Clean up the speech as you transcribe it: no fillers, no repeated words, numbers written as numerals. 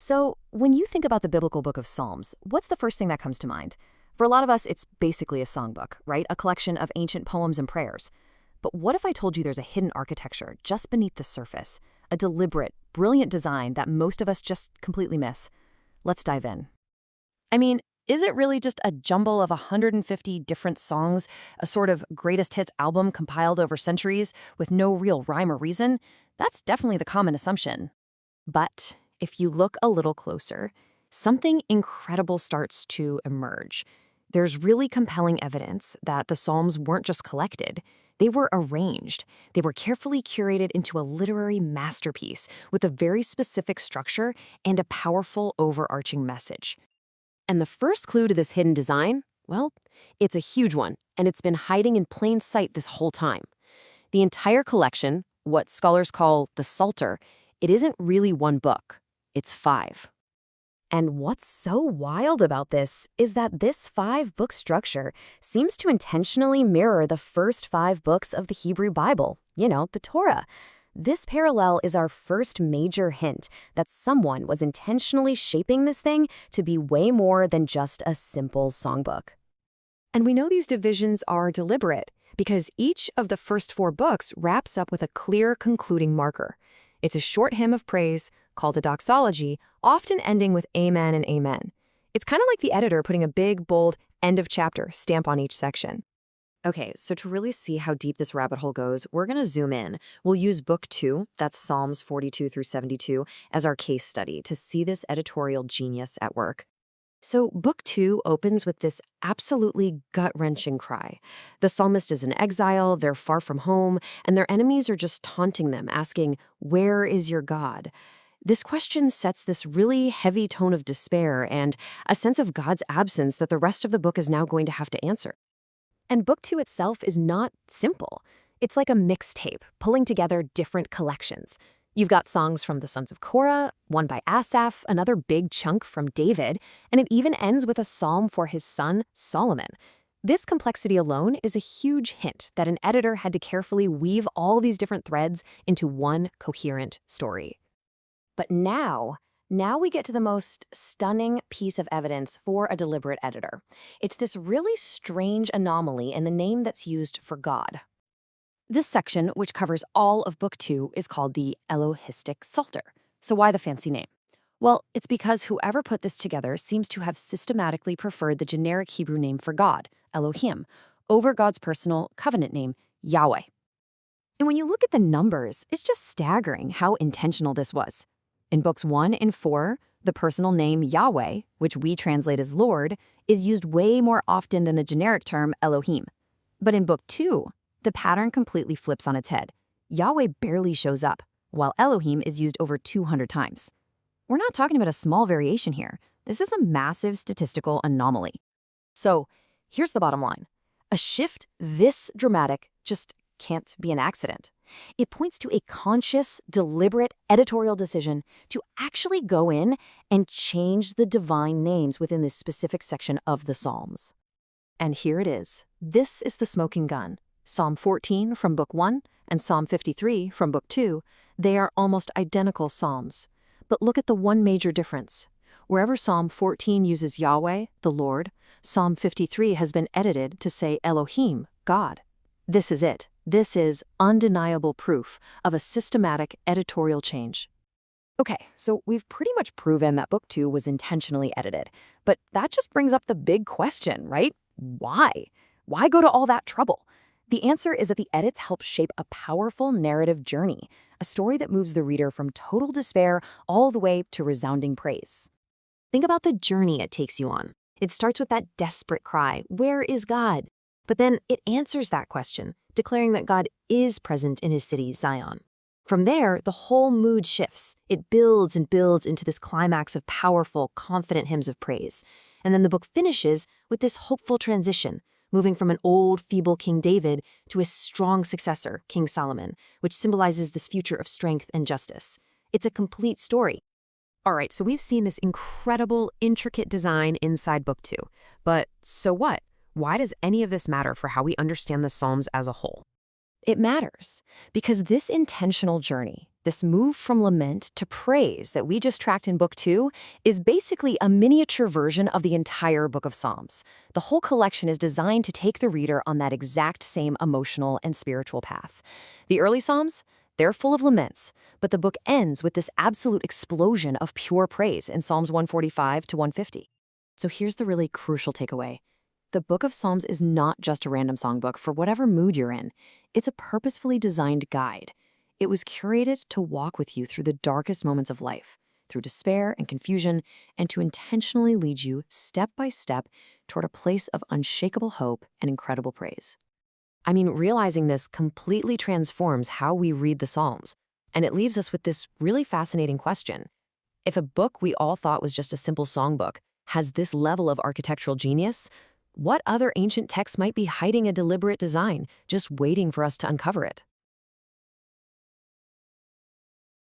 So, when you think about the biblical book of Psalms, what's the first thing that comes to mind? For a lot of us, it's basically a songbook, right? A collection of ancient poems and prayers. But what if I told you there's a hidden architecture just beneath the surface? A deliberate, brilliant design that most of us just completely miss. Let's dive in. I mean, is it really just a jumble of 150 different songs, a sort of greatest hits album compiled over centuries with no real rhyme or reason? That's definitely the common assumption. But if you look a little closer, something incredible starts to emerge. There's really compelling evidence that the Psalms weren't just collected, they were arranged. They were carefully curated into a literary masterpiece with a very specific structure and a powerful overarching message. And the first clue to this hidden design? Well, it's a huge one, and it's been hiding in plain sight this whole time. The entire collection, what scholars call the Psalter, it isn't really one book. It's 5. And what's so wild about this is that this 5-book structure seems to intentionally mirror the first 5 books of the Hebrew Bible, the Torah. This parallel is our first major hint that someone was intentionally shaping this thing to be way more than just a simple songbook. And we know these divisions are deliberate because each of the first 4 books wraps up with a clear concluding marker. It's a short hymn of praise called a doxology, often ending with amen and amen. It's kind of like the editor putting a big, bold, end of chapter stamp on each section. Okay, so to really see how deep this rabbit hole goes, we're going to zoom in. We'll use Book 2, that's Psalms 42 through 72, as our case study to see this editorial genius at work. So Book 2 opens with this absolutely gut-wrenching cry. The psalmist is in exile, they're far from home, and their enemies are just taunting them, asking, "Where is your God?" This question sets this really heavy tone of despair and a sense of God's absence that the rest of the book is now going to have to answer. And Book 2 itself is not simple. It's like a mixtape, pulling together different collections. You've got songs from the sons of Korah, one by Asaph, another big chunk from David, and it even ends with a psalm for his son, Solomon. This complexity alone is a huge hint that an editor had to carefully weave all these different threads into one coherent story. But now we get to the most stunning piece of evidence for a deliberate editor. It's this really strange anomaly in the name that's used for God. This section, which covers all of Book 2, is called the Elohistic Psalter. So why the fancy name? Well, it's because whoever put this together seems to have systematically preferred the generic Hebrew name for God, Elohim, over God's personal covenant name, Yahweh. And when you look at the numbers, it's just staggering how intentional this was. In Books 1 and 4, the personal name Yahweh, which we translate as Lord, is used way more often than the generic term Elohim. But in Book 2, the pattern completely flips on its head. Yahweh barely shows up, while Elohim is used over 200 times. We're not talking about a small variation here. This is a massive statistical anomaly. So, here's the bottom line. A shift this dramatic just can't be an accident. It points to a conscious, deliberate editorial decision to actually go in and change the divine names within this specific section of the Psalms. And here it is. This is the smoking gun. Psalm 14 from Book 1 and Psalm 53 from Book 2, they are almost identical psalms. But look at the one major difference. Wherever Psalm 14 uses Yahweh, the Lord, Psalm 53 has been edited to say Elohim, God. This is it. This is undeniable proof of a systematic editorial change. Okay, so we've pretty much proven that Book 2 was intentionally edited. But that just brings up the big question, right? Why? Why go to all that trouble? The answer is that the edits help shape a powerful narrative journey, a story that moves the reader from total despair all the way to resounding praise. Think about the journey it takes you on. It starts with that desperate cry, "Where is God?" But then it answers that question, declaring that God is present in his city, Zion. From there, the whole mood shifts. It builds and builds into this climax of powerful, confident hymns of praise. And then the book finishes with this hopeful transition, moving from an old, feeble King David to his strong successor, King Solomon, which symbolizes this future of strength and justice. It's a complete story. All right, so we've seen this incredible, intricate design inside Book 2. But so what? Why does any of this matter for how we understand the Psalms as a whole? It matters because this intentional journey, This move from lament to praise that we just tracked in Book 2 is basically a miniature version of the entire Book of Psalms. The whole collection is designed to take the reader on that exact same emotional and spiritual path. The early Psalms, they're full of laments, but the book ends with this absolute explosion of pure praise in Psalms 145 to 150. So here's the really crucial takeaway. The Book of Psalms is not just a random songbook for whatever mood you're in. It's a purposefully designed guide. It was curated to walk with you through the darkest moments of life, through despair and confusion, and to intentionally lead you step by step toward a place of unshakable hope and incredible praise. I mean, realizing this completely transforms how we read the Psalms, and it leaves us with this really fascinating question. If a book we all thought was just a simple songbook has this level of architectural genius, what other ancient text might be hiding a deliberate design, just waiting for us to uncover it?